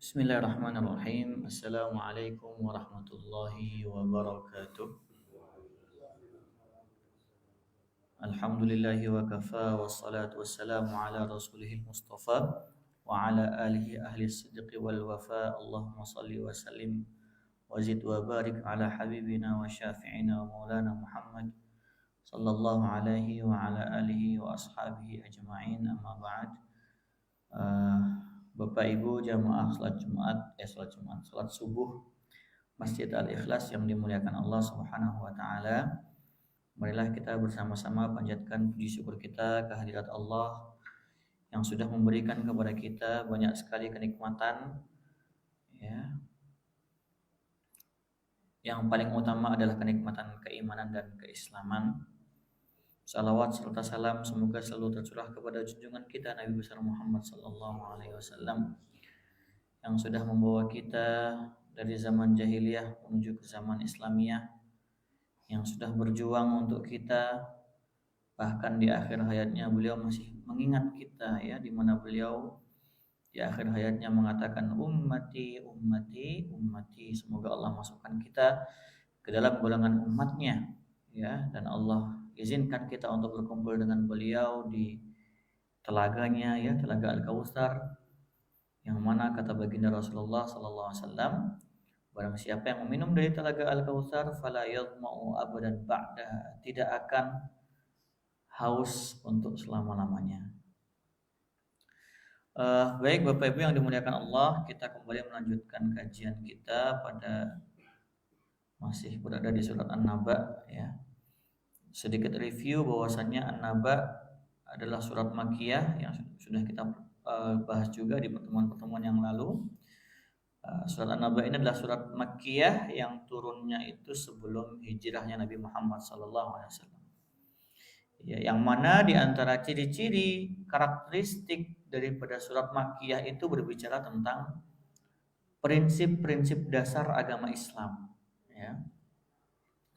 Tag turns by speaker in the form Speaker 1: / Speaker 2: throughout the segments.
Speaker 1: Bismillahirrahmanirrahim. Assalamualaikum warahmatullahi wabarakatuh. Alhamdulillahi wa kafa wassalatu wassalamu ala rasulihil mustafa wa ala alihi ahli sidqi wal wafa. Allahumma salli wa sallim wa zid wa barik ala habibina wa syafi'ina wa maulana Muhammad sallallahu alaihi wa ala alihi wa ashabihi ajma'in, amma ba'd. Bapak Ibu jamaah salat subuh Masjid Al-Ikhlas yang dimuliakan Allah Subhanahu wa taala. Marilah kita bersama-sama panjatkan puji syukur kita kehadirat Allah yang sudah memberikan kepada kita banyak sekali kenikmatan, ya. Yang paling utama adalah kenikmatan keimanan dan keislaman. Salawat serta salam semoga selalu tercurah kepada junjungan kita Nabi besar Muhammad sallallahu alaihi wasallam yang sudah membawa kita dari zaman jahiliyah menuju ke zaman Islamiyah, yang sudah berjuang untuk kita, bahkan di akhir hayatnya beliau masih mengingat kita, ya, di mana beliau di akhir hayatnya mengatakan ummati ummati ummati. Semoga Allah masukkan kita ke dalam golongan umatnya, ya, dan Allah izinkan kita untuk berkumpul dengan beliau di telaganya, ya, telaga Al-Kautsar, yang mana kata baginda Rasulullah sallallahu alaihi wasallam, barang siapa yang meminum dari telaga Al-Kautsar fala yadma'u abadan ba'da, tidak akan haus untuk selama-lamanya. Baik Bapak Ibu yang dimuliakan Allah, kita kembali melanjutkan kajian kita pada masih berada di surat An-Naba, ya. Sedikit review bahwasannya An-Naba adalah surat Makkiyah yang sudah kita bahas juga di pertemuan-pertemuan yang lalu. Surat An-Naba ini adalah surat Makkiyah yang turunnya itu sebelum hijrahnya Nabi Muhammad SAW. Ya, yang mana di antara ciri-ciri karakteristik daripada surat Makkiyah itu berbicara tentang prinsip-prinsip dasar agama Islam, ya.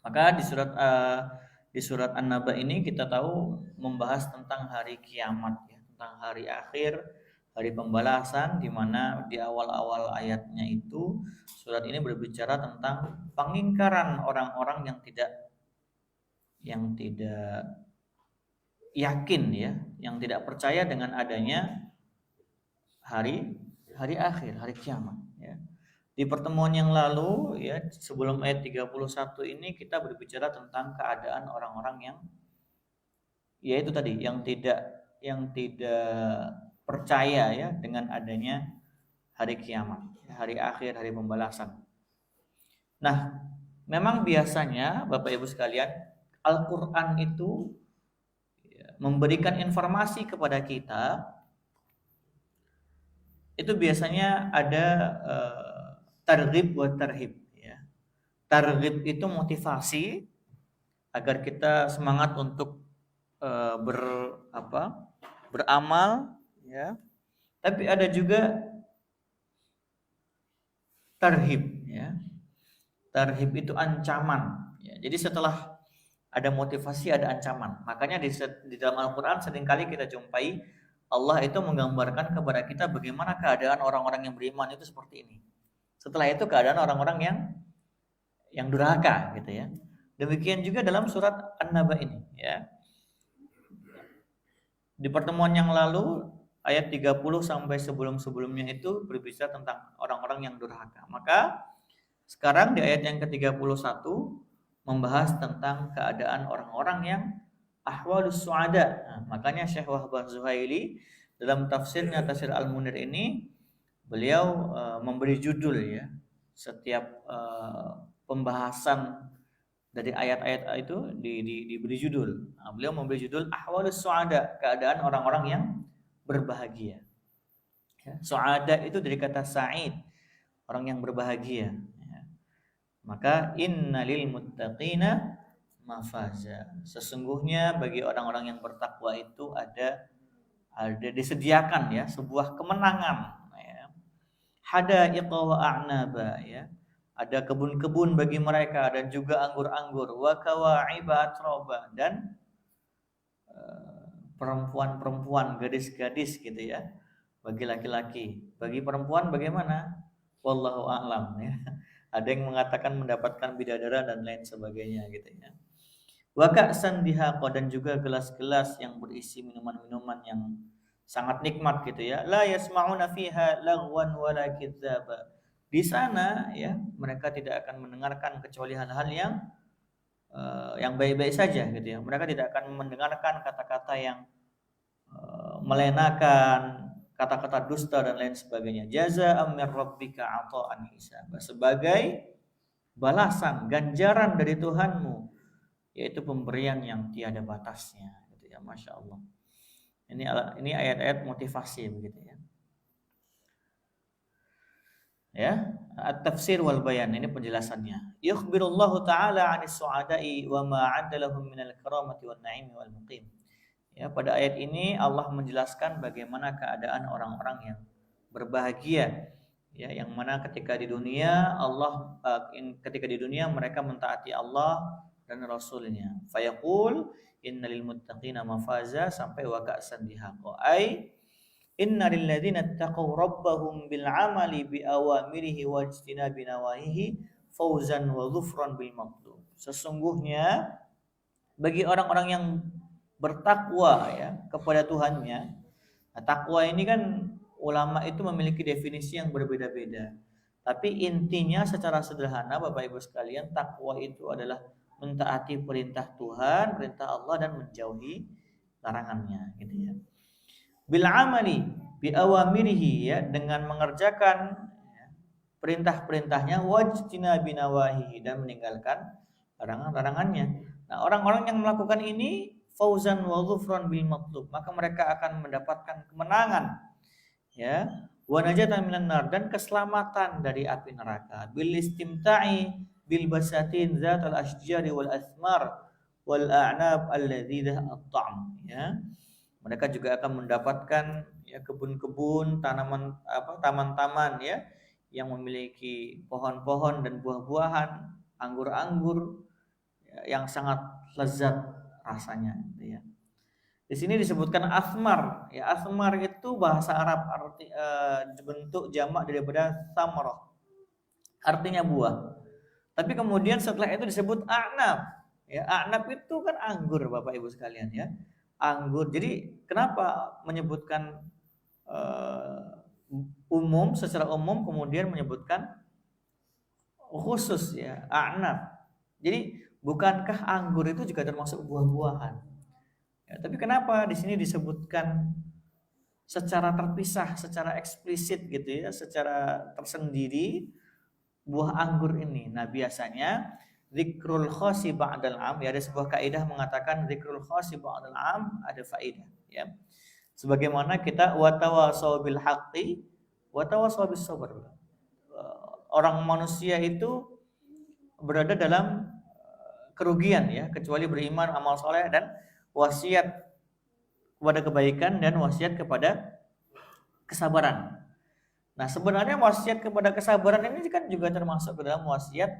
Speaker 1: Maka di surat An-Naba ini kita tahu membahas tentang hari kiamat, ya, tentang hari akhir, hari pembalasan, di mana di awal-awal ayatnya itu surat ini berbicara tentang pengingkaran orang-orang yang tidak yakin, ya, yang tidak percaya dengan adanya hari akhir, hari kiamat, ya. Di pertemuan yang lalu, ya, sebelum ayat 31 ini kita berbicara tentang keadaan orang-orang yang, yaitu tadi, yang tidak percaya, ya, dengan adanya hari kiamat, hari akhir, hari pembalasan. Nah, memang biasanya Bapak Ibu sekalian, Al-Qur'an itu, ya, memberikan informasi kepada kita itu biasanya ada targhib wa tarhib, ya. Targhib itu motivasi agar kita semangat untuk beramal, ya. Tapi ada juga tarhib, ya. Tarhib itu ancaman, ya. Jadi setelah ada motivasi ada ancaman. Makanya di dalam Al-Qur'an seringkali kita jumpai Allah itu menggambarkan kepada kita bagaimana keadaan orang-orang yang beriman itu seperti ini. Setelah itu keadaan orang-orang yang durhaka, gitu, ya. Demikian juga dalam surat An-Naba ini, ya. Di pertemuan yang lalu ayat 30 sampai sebelum-sebelumnya itu berbicara tentang orang-orang yang durhaka. Maka sekarang di ayat yang ke-31 membahas tentang keadaan orang-orang yang ahwalus su'ada. Nah, makanya Syekh Wahbah Zuhaili dalam tafsirnya Tafsir Al-Munir ini beliau memberi judul, ya, setiap pembahasan dari ayat-ayat itu diberi judul. Nah, beliau memberi judul ahwalus su'ada, keadaan orang-orang yang berbahagia. Ya, su'ada itu dari kata sa'id, orang yang berbahagia, ya. Maka innalil muttaqina mafaza, sesungguhnya bagi orang-orang yang bertakwa itu ada disediakan, ya, sebuah kemenangan, ya. Hadaiqa wa a'naba, ya. Ada kebun-kebun bagi mereka dan juga anggur-anggur, wa kawa'iba atroba, dan perempuan-perempuan, gadis-gadis, gitu, ya, bagi laki-laki. Bagi perempuan bagaimana? Wallahu a'lam ya. Ada yang mengatakan mendapatkan bidadara dan lain sebagainya gitu ya. Wa ka'san dihaqa, dan juga gelas-gelas yang berisi minuman-minuman yang sangat nikmat gitu ya. La yasma'una fiha lagwan wala kidzaba. Di sana ya mereka tidak akan mendengarkan kecuali hal-hal yang baik-baik saja gitu ya. Mereka tidak akan mendengarkan kata-kata yang melenakan, kata-kata dusta dan lain sebagainya. Jazaa'an min rabbika 'ata'an hisaba. Sebagai balasan, ganjaran dari Tuhanmu, yaitu pemberian yang tiada batasnya gitu ya. Masya Allah. Ini ayat-ayat motivasi begitu ya. Ya, at-tafsir wal bayan, ini penjelasannya. Yukhbirullahu ta'ala 'anis su'ada'i wa ma 'adda lahum minal karamati wan na'imi wal muqim. Ya, pada ayat ini Allah menjelaskan bagaimana keadaan orang-orang yang berbahagia, ya, yang mana ketika di dunia mereka mentaati Allah dan Rasulnya. Fayaqul innalil muttaqina mafaza sampai wa ka'san dihaqa. Inna lilladzina taqaw rabbahum bil amali bi awamirihi wa ijtinabi nawahihi fawzan wa dhufran bil matlub. Sesungguhnya bagi orang-orang yang bertakwa ya kepada Tuhannya. Nah, takwa ini kan ulama itu memiliki definisi yang berbeda-beda. Tapi intinya secara sederhana Bapak Ibu sekalian, takwa itu adalah mentaati perintah Tuhan, perintah Allah, dan menjauhi larangannya gitu ya. Bil amali bi awamirihi, ya, dengan mengerjakan perintah-perintahnya, wajtina binawahihi, dan meninggalkan larangan-larangannya. Nah, orang-orang yang melakukan ini fauzan wa dhufran bil matlub, maka mereka akan mendapatkan kemenangan, ya, wa najatan minan nar, dan keselamatan dari api neraka, bil istimta'i bil basatin zatal ashjari wal athmar wal a'nab alladzidah at-ta'am, ya. Mereka juga akan mendapatkan ya kebun-kebun, taman-taman ya yang memiliki pohon-pohon dan buah-buahan, anggur-anggur ya, yang sangat lezat rasanya gitu ya. Di sini disebutkan asmar. Ya, asmar itu bahasa Arab, bentuk jamak daripada samarah. Artinya buah. Tapi kemudian setelah itu disebut a'nab. Ya, a'nab itu kan anggur Bapak Ibu sekalian ya. Anggur. Jadi kenapa menyebutkan umum, secara umum, kemudian menyebutkan khusus ya, a'nab. Jadi bukankah anggur itu juga termasuk buah-buahan? Ya, tapi kenapa di sini disebutkan secara terpisah, secara eksplisit gitu ya, secara tersendiri buah anggur ini? Nah, biasanya zikrul khasi ba'dal am, ya, ada sebuah kaidah mengatakan zikrul khasi ba'dal am ada faidah ya. Sebagaimana kita watawasau bil haqqi watawasau bis sabr. Orang manusia itu berada dalam kerugian ya, kecuali beriman, amal soleh, dan wasiat kepada kebaikan dan wasiat kepada kesabaran. Nah, sebenarnya wasiat kepada kesabaran ini kan juga termasuk ke dalam wasiat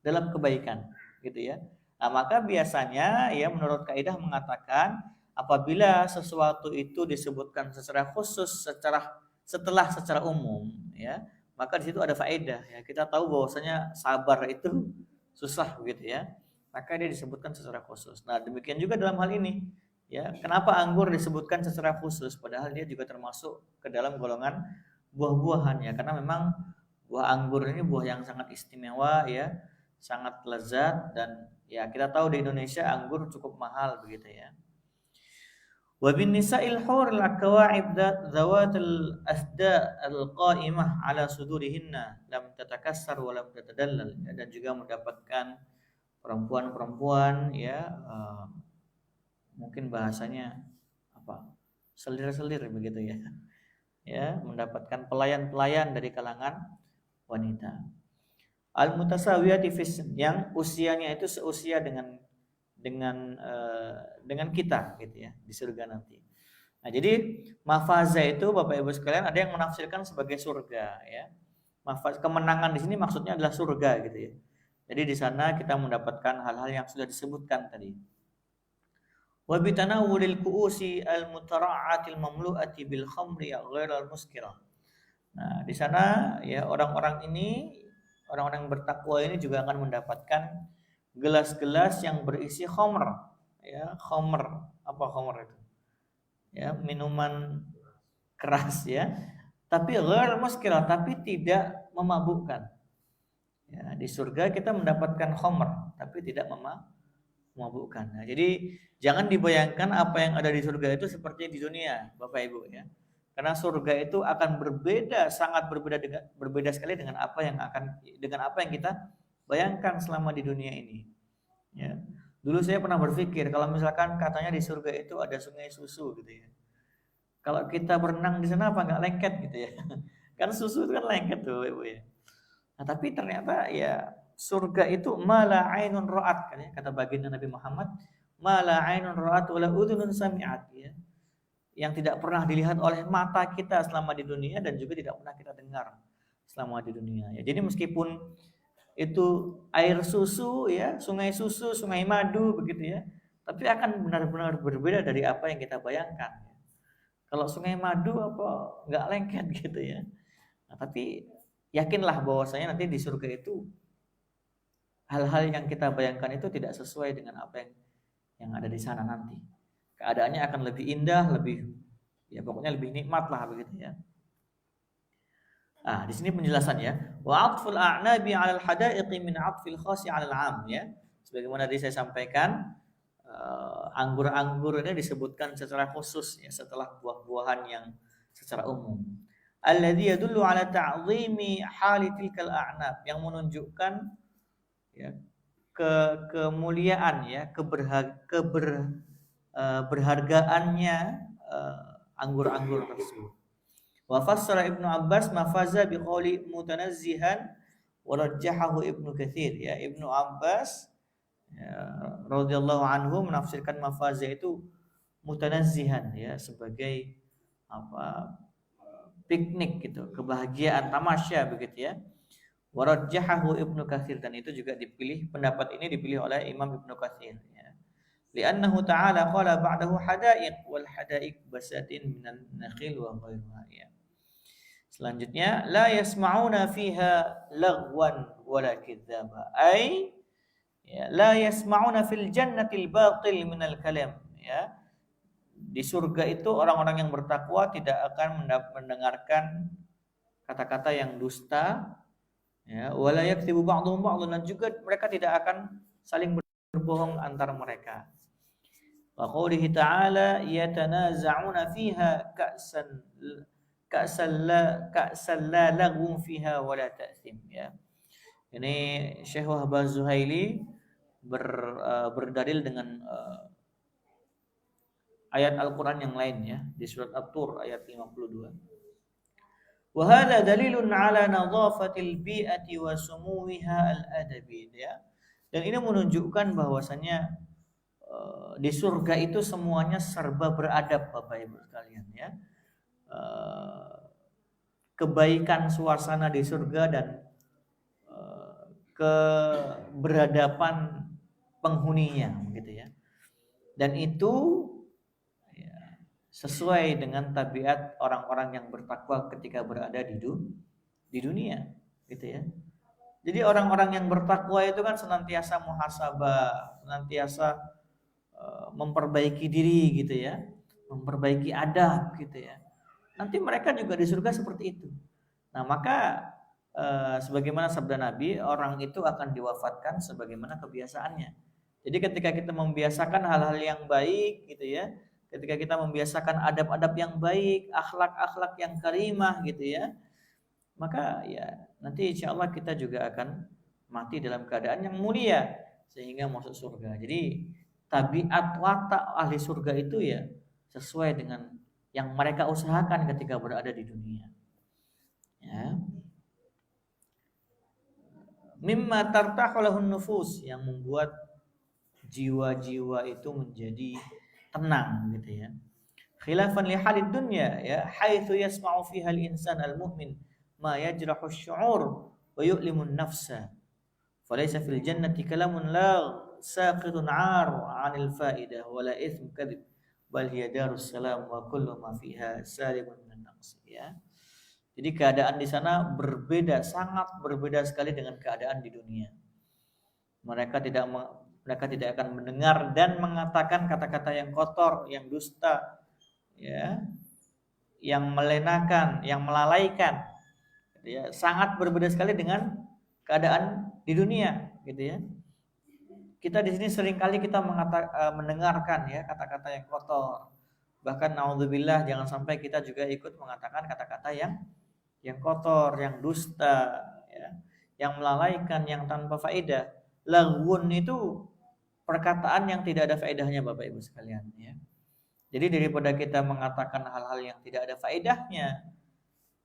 Speaker 1: dalam kebaikan, gitu ya. Nah, maka biasanya ya menurut kaidah mengatakan apabila sesuatu itu disebutkan secara khusus setelah secara umum ya, maka di situ ada faedah ya. Kita tahu bahwasanya sabar itu susah gitu ya. Maka dia disebutkan secara khusus. Nah, demikian juga dalam hal ini ya. Kenapa anggur disebutkan secara khusus padahal dia juga termasuk ke dalam golongan buah-buahan ya, karena memang buah anggur ini buah yang sangat istimewa ya, sangat lezat, dan ya kita tahu di Indonesia anggur cukup mahal begitu ya. Wa bin nisa'il hurul akawa'ib zawatul asda al-qa'imah ala sudurihinna lam tatakassar wa lam tatadallal, dan juga mendapatkan perempuan-perempuan ya, mungkin bahasanya apa, selir-selir begitu ya. Ya, mendapatkan pelayan-pelayan dari kalangan wanita. Al-mutasawiyati fis, yang usianya itu seusia dengan kita gitu ya di surga nanti. Nah, jadi mafaza itu Bapak Ibu sekalian ada yang menafsirkan sebagai surga ya. Kemenangan di sini maksudnya adalah surga gitu ya. Jadi di sana kita mendapatkan hal-hal yang sudah disebutkan tadi. Wa bitanawulil ku'usi al-mutara'atil mamlu'ati bil khamri ghairal muskirah. Nah, di sana ya orang-orang ini, orang-orang yang bertakwa ini juga akan mendapatkan gelas-gelas yang berisi khamr. Ya, khamr. Apa khamr itu? Ya, minuman keras ya. Tapi ghair muskirah, tapi tidak memabukkan. Ya, di surga kita mendapatkan khamr, tapi tidak memabukkan. Nah, jadi jangan dibayangkan apa yang ada di surga itu seperti di dunia, Bapak Ibu ya. Karena surga itu akan berbeda, sangat berbeda sekali dengan apa yang kita bayangkan selama di dunia ini. Ya. Dulu saya pernah berpikir kalau misalkan katanya di surga itu ada sungai susu gitu ya. Kalau kita berenang di sana apa nggak lengket gitu ya? Kan susu itu kan lengket tuh, Ibu ya. Nah, tapi ternyata ya surga itu mala ainun ra'at kan ya, kata baginda Nabi Muhammad, mala ainun ra'at wala udhunun sami'at ya. Yang tidak pernah dilihat oleh mata kita selama di dunia dan juga tidak pernah kita dengar selama di dunia ya. Jadi meskipun itu air susu ya, susu, sungai madu begitu ya, tapi akan benar-benar berbeda dari apa yang kita bayangkan. Kalau sungai madu apa nggak lengket gitu ya. Nah, tapi yakinlah bahwasanya nanti di surga itu hal-hal yang kita bayangkan itu tidak sesuai dengan apa yang ada di sana nanti. Keadaannya akan lebih indah, lebih ya pokoknya lebih nikmat lah begitu ya. Di sini penjelasannya, wa 'atful a'nabi 'alal hadaiqi min 'atfil khasi 'alal 'am ya. Sebagaimana tadi saya sampaikan, anggur-anggur ini disebutkan secara khusus ya setelah buah-buahan yang secara umum. Alladzi yadullu 'ala ta'zimi hali tilkal a'nab, yang menunjukkan ya kemuliaan ya berhargaannya anggur-anggur tersebut. Wa fassara Ibnu Abbas mafaza biqauli mutanazzihan wa rajjahahu Ibnu Katsir ya. Ibnu Abbas ya, radhiyallahu anhu menafsirkan mafaza itu mutanazzihan ya sebagai apa piknik gitu, kebahagiaan, tamasya begitu ya. Wa rajjahahu Ibnu Katsir, dan itu juga pendapat ini dipilih oleh Imam Ibnu Katsir ya. Li'annahu ta'ala qala ba'dahu hadaiq wal hadaiq basatin minan nakhil wa ghairuha ya. Selanjutnya la yasma'una fiha lagwan wala kidzaba. Ai ya, la yasma'una fil jannatil batil minal kalam ya. Di surga itu orang-orang yang bertakwa tidak akan mendengarkan kata-kata yang dusta ya, wala yakdzibu ba'dhum ba'dhan, dan juga mereka tidak akan saling berbohong antara mereka. Wa qoulihi ta'ala yatanaza'una fiha ka'san la laghun fiha wala ta'thim ya. Ini Syekh Wahbah Zuhaili berdalil dengan ayat Al-Qur'an yang lain ya, di surat At-Tur ayat 52. Wa hadha dalilun 'ala nadhafatil bi'ati wa sumuwiha al-adabi ya. Dan ini menunjukkan bahwasanya di surga itu semuanya serba beradab Bapak Ibu sekalian ya. Kebaikan suasana di surga dan keberadaban penghuninya begitu ya. Dan itu ya, sesuai dengan tabiat orang-orang yang bertakwa ketika berada di dunia gitu ya. Jadi orang-orang yang bertakwa itu kan senantiasa muhasabah, senantiasa memperbaiki diri gitu ya, memperbaiki adab gitu ya. Nanti mereka juga di surga seperti itu. Nah, maka sebagaimana sabda Nabi, orang itu akan diwafatkan sebagaimana kebiasaannya. Jadi ketika kita membiasakan hal-hal yang baik gitu ya, ketika kita membiasakan adab-adab yang baik, akhlak-akhlak yang karimah gitu ya, maka ya nanti insya Allah kita juga akan mati dalam keadaan yang mulia sehingga masuk surga. Jadi tabiat watak ahli surga itu ya sesuai dengan yang mereka usahakan ketika berada di dunia. Ya. Mimma tartahulahun nufus, yang membuat jiwa-jiwa itu menjadi tenang gitu ya. Khilafan li halid dunya ya, haitsu yasma'u fiha al-insan al-mu'min ma yajrahu asy-syu'ur wa yu'limu an-nafsa. Falaysa fil jannati kalamun la saqitun 'ar 'anil fa'idah wa la itsm kadhib bal hiya darus salam wa kullu ma fiha salimun min naqs ya. Jadi keadaan di sana berbeda, sangat berbeda sekali dengan keadaan di dunia. Mereka tidak akan mendengar dan mengatakan kata-kata yang kotor, yang dusta, ya, yang melenakan, yang melalaikan. Ya, sangat berbeda sekali dengan keadaan di dunia, gitu ya. Kita di sini seringkali kita mendengarkan ya kata-kata yang kotor. Bahkan naudzubillah jangan sampai kita juga ikut mengatakan kata-kata yang kotor, yang dusta, ya, yang melalaikan, yang tanpa faedah. Laghun itu perkataan yang tidak ada faedahnya Bapak Ibu sekalian, ya. Jadi daripada kita mengatakan hal-hal yang tidak ada faedahnya,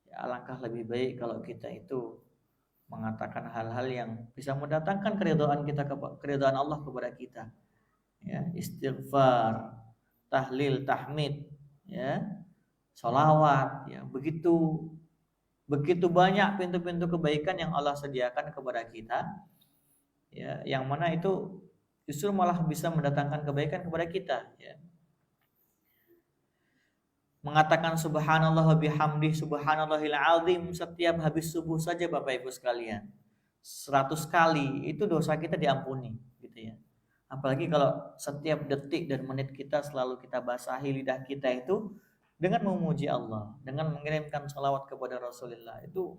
Speaker 1: ya, alangkah lebih baik kalau kita itu mengatakan hal-hal yang bisa mendatangkan keridhaan Allah kepada kita. Ya, istighfar, tahlil, tahmid, ya, sholawat, ya, begitu banyak pintu-pintu kebaikan yang Allah sediakan kepada kita, ya, yang mana itu justru malah bisa mendatangkan kebaikan kepada kita, ya. Mengatakan subhanallah wa bihamdi subhanallahil azim setiap habis subuh saja Bapak Ibu sekalian, 100 kali itu dosa kita diampuni, gitu ya. Apalagi kalau setiap detik dan menit kita selalu kita basahi lidah kita itu dengan memuji Allah, dengan mengirimkan salawat kepada Rasulullah, itu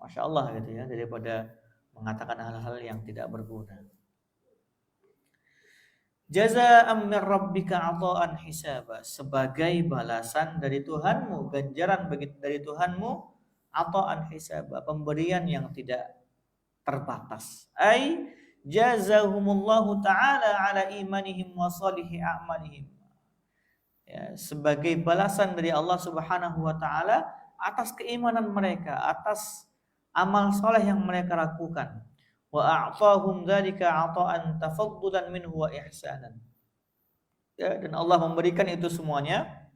Speaker 1: Masya Allah, gitu ya, daripada mengatakan hal-hal yang tidak berguna. Jazaa'an min rabbika 'ata'an hisaba, sebagai balasan dari Tuhanmu, ganjaran dari Tuhanmu, 'ata'an hisaba, pemberian yang tidak terbatas. Ai jazahumullahu ta'ala 'ala imanihim wa salihi a'malihim. Ya, sebagai balasan dari Allah Subhanahu wa taala atas keimanan mereka, atas amal soleh yang mereka lakukan. Wa a'tahum dzalika 'ata'an tafaddulan minhu wa ihsanan. Ya, dan Allah memberikan itu semuanya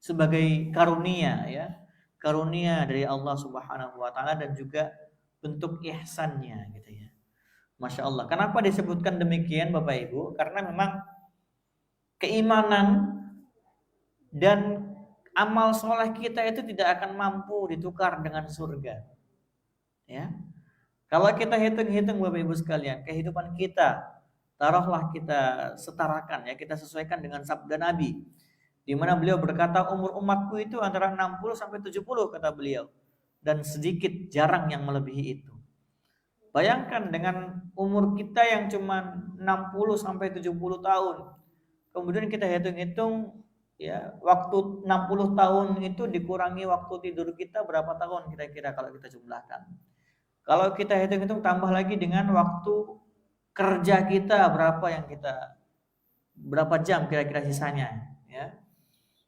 Speaker 1: sebagai karunia, ya. Karunia dari Allah Subhanahu wa taala dan juga bentuk ihsannya, gitu ya. Masya Allah. Kenapa disebutkan demikian Bapak Ibu? Karena memang keimanan dan amal soleh kita itu tidak akan mampu ditukar dengan surga, ya. Kalau kita hitung-hitung Bapak Ibu sekalian, kehidupan kita, taruhlah kita setarakan, ya, kita sesuaikan dengan sabda Nabi, di mana beliau berkata umur umatku itu antara 60 sampai 70 kata beliau, dan sedikit jarang yang melebihi itu. Bayangkan dengan umur kita yang cuma 60 sampai 70 tahun. Kemudian kita hitung-hitung, ya, waktu 60 tahun itu dikurangi waktu tidur kita berapa tahun kira-kira kalau kita jumlahkan. Kalau kita hitung-hitung tambah lagi dengan waktu kerja kita berapa jam kira-kira sisanya, ya.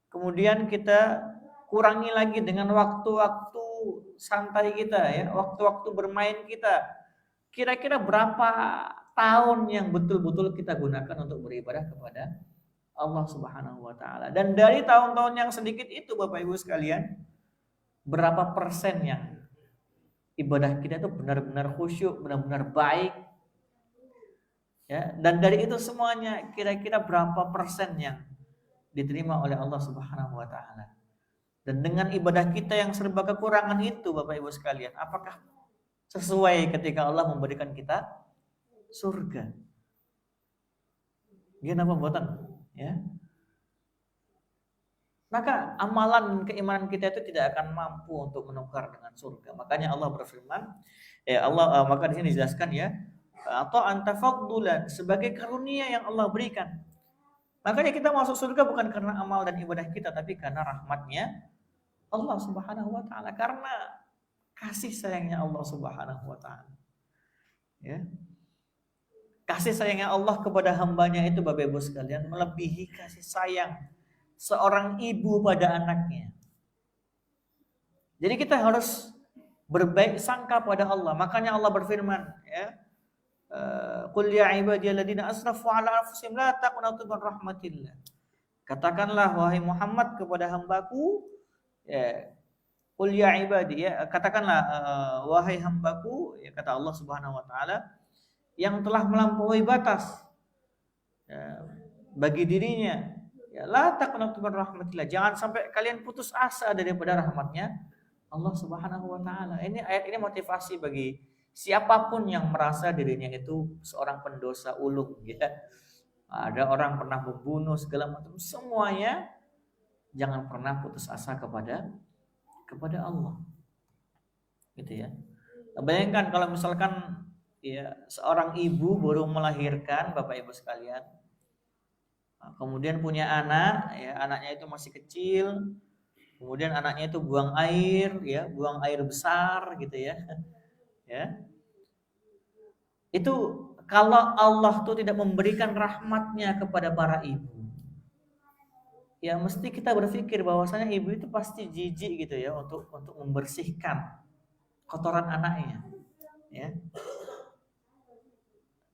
Speaker 1: Kemudian kita kurangi lagi dengan waktu-waktu santai kita, ya, waktu-waktu bermain kita. Kira-kira berapa tahun yang betul-betul kita gunakan untuk beribadah kepada Allah Subhanahu wa taala. Dan dari tahun-tahun yang sedikit itu Bapak Ibu sekalian, berapa persen yang ibadah kita itu benar-benar khusyuk, benar-benar baik, ya. Dan dari itu semuanya kira-kira berapa persen yang diterima oleh Allah Subhanahu wa taala. Dan dengan ibadah kita yang serba kekurangan itu Bapak Ibu sekalian, apakah sesuai ketika Allah memberikan kita surga? Gimana pembuatan, ya? Maka amalan dan keimanan kita itu tidak akan mampu untuk menukar dengan surga. Makanya Allah berfirman, maka di sini dijelaskan, ya, atau antafaddulan, sebagai karunia yang Allah berikan. Makanya kita masuk surga bukan karena amal dan ibadah kita, tapi karena rahmatnya Allah Subhanahu wa taala, karena kasih sayangnya Allah Subhanahu wa taala. Ya. Kasih sayangnya Allah kepada hambanya itu Bapak Ibu sekalian melebihi kasih sayang seorang ibu pada anaknya. Jadi kita harus berbaik sangka pada Allah. Makanya Allah berfirman, ya, qul ya ibadiyalladzina asrafu ala anfusihim la taqnatu min rahmatillah. Katakanlah wahai Muhammad kepada hambaku, ya, qul ya ibadi, ya, katakanlah wahai hambaku, ya, kata Allah Subhanahu wa taala, yang telah melampaui batas, ya, bagi dirinya, ya, la taqnatu min rahmatillah, jangan sampai kalian putus asa daripada rahmatnya Allah Subhanahu wa taala. Ini ayat ini motivasi bagi siapapun yang merasa dirinya itu seorang pendosa ulung ya. Ada orang pernah membunuh segala macam, semuanya jangan pernah putus asa kepada Allah. Gitu ya. Bayangkan kalau misalkan ya seorang ibu baru melahirkan, Bapak Ibu sekalian, kemudian punya anak, ya anaknya itu masih kecil, kemudian anaknya itu buang air, ya buang air besar, gitu ya, ya. Itu kalau Allah tuh tidak memberikan rahmatnya kepada para ibu, ya mesti kita berpikir bahwasanya ibu itu pasti jijik gitu ya untuk membersihkan kotoran anaknya, ya.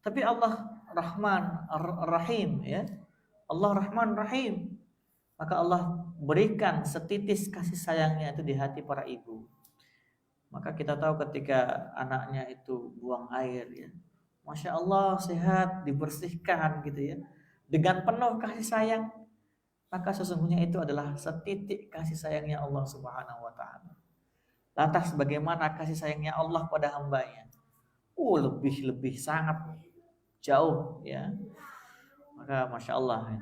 Speaker 1: Tapi Allah Rahman Rahim, ya. Allah Rahman Rahim. Maka Allah berikan setitis kasih sayangnya itu di hati para ibu. Maka kita tahu ketika anaknya itu buang air, ya, Masya Allah sehat, dibersihkan gitu ya, dengan penuh kasih sayang, maka sesungguhnya itu adalah setitik kasih sayangnya Allah Subhanahu wa taala. Lantas bagaimana kasih sayangnya Allah pada hambanya? Lebih sangat jauh ya. Maka Masya Allah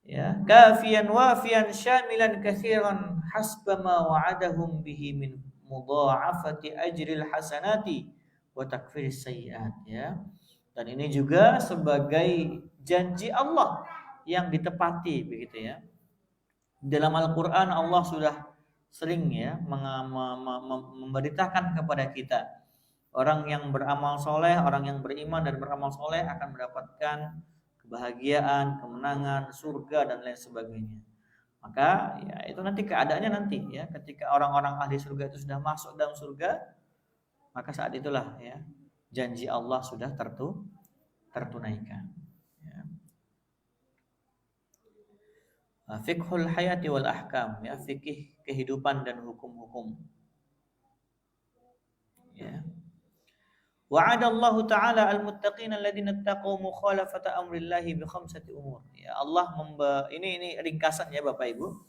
Speaker 1: ya, kafiyan wafiyan syamilan katsiran hasba ma wa'adahum bihi min mudha'afati ajril hasanati wa takfiris sayyi'at ya. Dan ini juga sebagai janji Allah yang ditepati begitu ya. Dalam Al-Qur'an Allah sudah sering ya memberitakan kepada kita, orang yang beramal soleh, orang yang beriman dan beramal soleh akan mendapatkan kebahagiaan, kemenangan, surga dan lain sebagainya. Maka ya itu nanti keadaannya nanti ya, ketika orang-orang ahli surga itu sudah masuk dalam surga, maka saat itulah ya janji Allah sudah tertunaikan. Ya. Fiqhul hayati wal ahkam ya, fikih kehidupan dan hukum-hukum. Ya. Wa'adallahu ta'ala al-muttaqina alladziina ittaqaw mukhalafata amrillahi bi khamsati umur. Ya Allah ini ringkasan ya Bapak Ibu.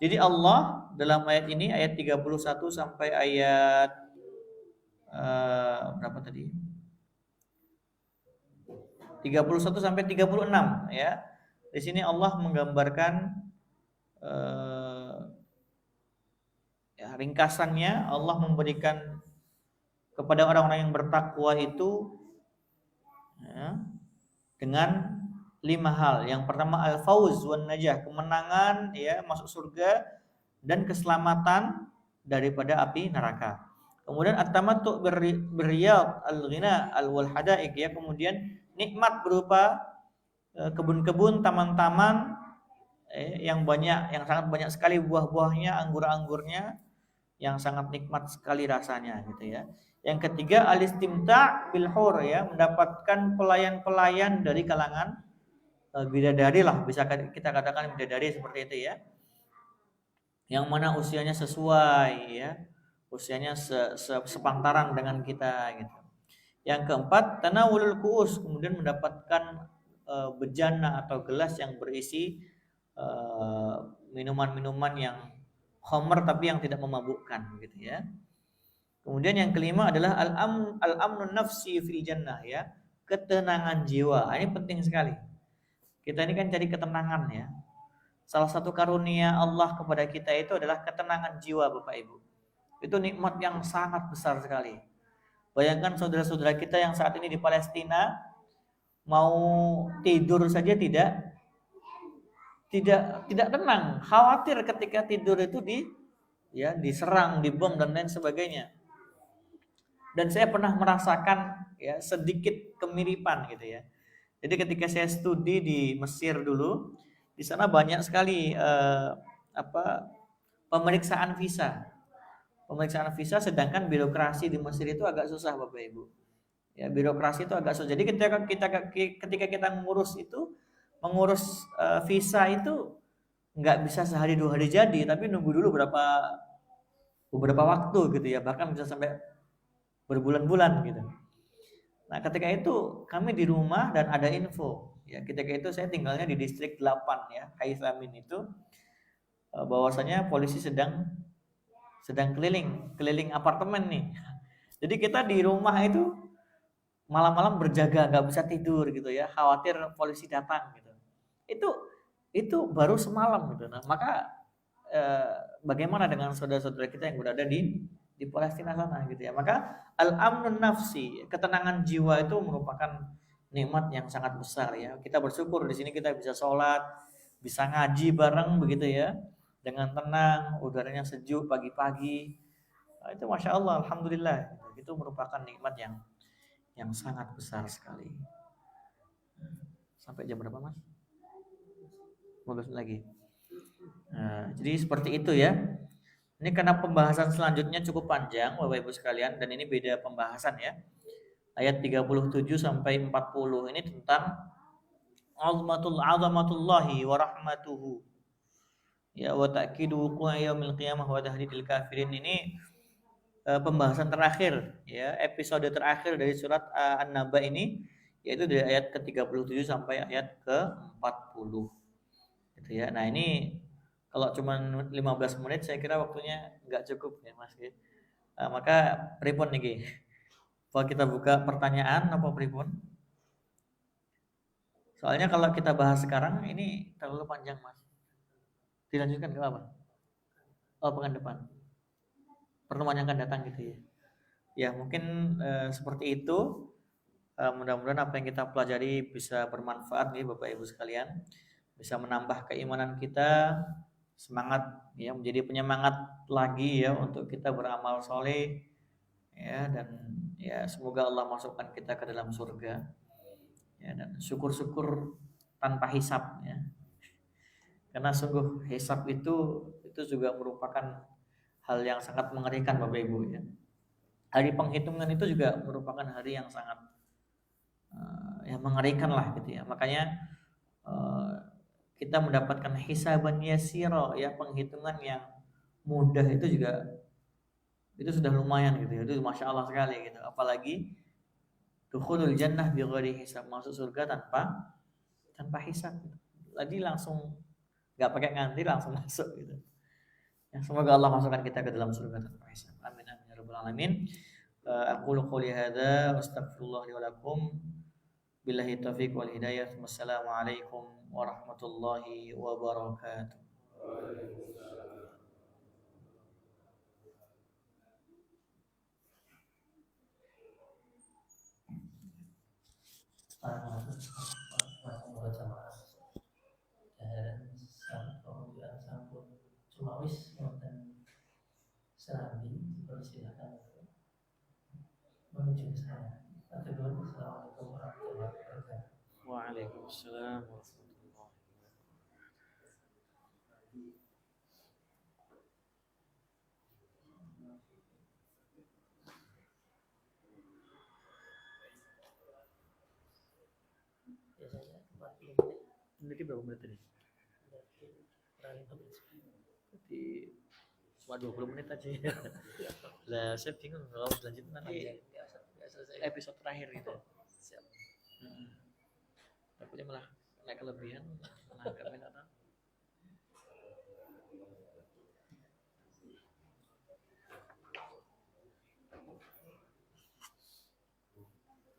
Speaker 1: Jadi Allah dalam ayat ini ayat 31 sampai ayat berapa tadi? 31 sampai 36 ya. Di sini Allah menggambarkan ya, ringkasannya Allah memberikan kepada orang-orang yang bertakwa itu ya, dengan 5 hal. Yang pertama al-fauz wan najah, kemenangan ya, masuk surga dan keselamatan daripada api neraka. Kemudian at-tamattu birriyad al-ghina al-wal hadaik ya, kemudian nikmat berupa kebun-kebun, taman-taman yang banyak, yang sangat banyak sekali buah-buahnya, anggur-anggurnya yang sangat nikmat sekali rasanya gitu ya. Yang ketiga al-istimta' bil hur ya, mendapatkan pelayan-pelayan dari kalangan bidadari lah, bisa kita katakan bidadari seperti itu ya. Yang mana usianya sesuai ya, usianya sepantaran dengan kita gitu. Yang keempat tanawulul kuus, kemudian mendapatkan bejana atau gelas yang berisi minuman-minuman yang khamr tapi yang tidak memabukkan gitu ya. Kemudian yang kelima adalah al-amnun nafsi fil jannah ya, ketenangan jiwa. Ini penting sekali. Kita ini kan cari ketenangan ya. Salah satu karunia Allah kepada kita itu adalah ketenangan jiwa Bapak Ibu. Itu nikmat yang sangat besar sekali. Bayangkan saudara-saudara kita yang saat ini di Palestina mau tidur saja tidak tenang, khawatir ketika tidur itu diserang, dibom dan lain sebagainya. Dan saya pernah merasakan ya sedikit kemiripan gitu ya. Jadi ketika saya studi di Mesir dulu, di sana banyak sekali pemeriksaan visa. Pemeriksaan visa, sedangkan birokrasi di Mesir itu agak susah Bapak Ibu. Ya, birokrasi itu agak susah. Jadi ketika kita mengurus visa itu nggak bisa sehari 2 hari jadi, tapi nunggu dulu beberapa waktu gitu ya, bahkan bisa sampai berbulan-bulan gitu. Nah ketika itu kami di rumah dan ada info ya, ketika itu saya tinggalnya di distrik 8 ya, Haithamin itu, bahwasanya polisi sedang sedang keliling apartemen nih. Jadi kita di rumah itu malam-malam berjaga, nggak bisa tidur gitu ya, khawatir polisi datang gitu. Itu baru semalam gitu. Nah, maka bagaimana dengan saudara-saudara kita yang berada di Palestina sana gitu ya. Maka al-amnun nafsi, ketenangan jiwa itu merupakan nikmat yang sangat besar ya. Kita bersyukur di sini kita bisa sholat, bisa ngaji bareng begitu ya, dengan tenang, udaranya sejuk pagi-pagi. Nah, itu masya Allah, alhamdulillah. Itu merupakan nikmat yang sangat besar sekali. Sampai jam berapa mas? 15 menit lagi. Nah, jadi seperti itu ya. Ini karena pembahasan selanjutnya cukup panjang Bapak Ibu sekalian, dan ini beda pembahasan ya. Ayat 37 sampai 40 ini tentang azamatullahi wa rahmatuhu. Ya, wa ta'kidu wuqu'i yaumil qiyamah wa tahdidil kafirin. Ini pembahasan terakhir ya, episode terakhir dari surat An-Naba ini, yaitu dari ayat ke-37 sampai ayat ke-40. Gitu ya. Nah, ini kalau cuma 15 menit saya kira waktunya nggak cukup ya Mas ya. Maka pripun niki? Kalau kita buka pertanyaan apa pripun? Soalnya kalau kita bahas sekarang ini terlalu panjang Mas. Dilanjutkan ke apa? Oh, pekan depan. Pertemuan yang akan datang gitu ya. Ya mungkin seperti itu. Mudah-mudahan apa yang kita pelajari bisa bermanfaat nih Bapak Ibu sekalian, bisa menambah keimanan kita, semangat ya, menjadi penyemangat lagi ya untuk kita beramal soleh ya, dan ya semoga Allah masukkan kita ke dalam surga ya, dan syukur-syukur tanpa hisab ya, karena sungguh hisab itu juga merupakan hal yang sangat mengerikan Bapak Ibu ya. Hari penghitungan itu juga merupakan hari yang sangat yang mengerikan lah gitu ya. Makanya kita mendapatkan hisaban yasira ya, penghitungan yang mudah itu juga itu sudah lumayan gitu ya. Itu masya Allah sekali gitu. Apalagi dukhulul jannah bighairi hisab, masuk surga tanpa hisab. Tadi langsung nggak pakai ngantri langsung masuk gitu. Ya, semoga Allah masukkan kita ke dalam surga tanpa hisab. Amin amin ya rabbal alamin. Aqulu qouli hadza wastaghfirullah li wa lakum. Billahi taufiq wal hidayah. Wassalamualaikum warahmatullahi wabarakatuh. Cuma wis wonten serambi dipersilakan menuju ke sana. Assalamualaikum warahmatullahi wabarakatuh. Waalaikumsalam warahmatullahi wabarakatuh. Biasanya 40 menit. Nanti berapa menit tadi? Berarti cuma 20 menit aja ya. Lah saya bingung kalau lanjut nanti episode terakhir gitu. Siap. Takutnya malah naik kelebihan, malah agak minat.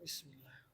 Speaker 1: Bismillah.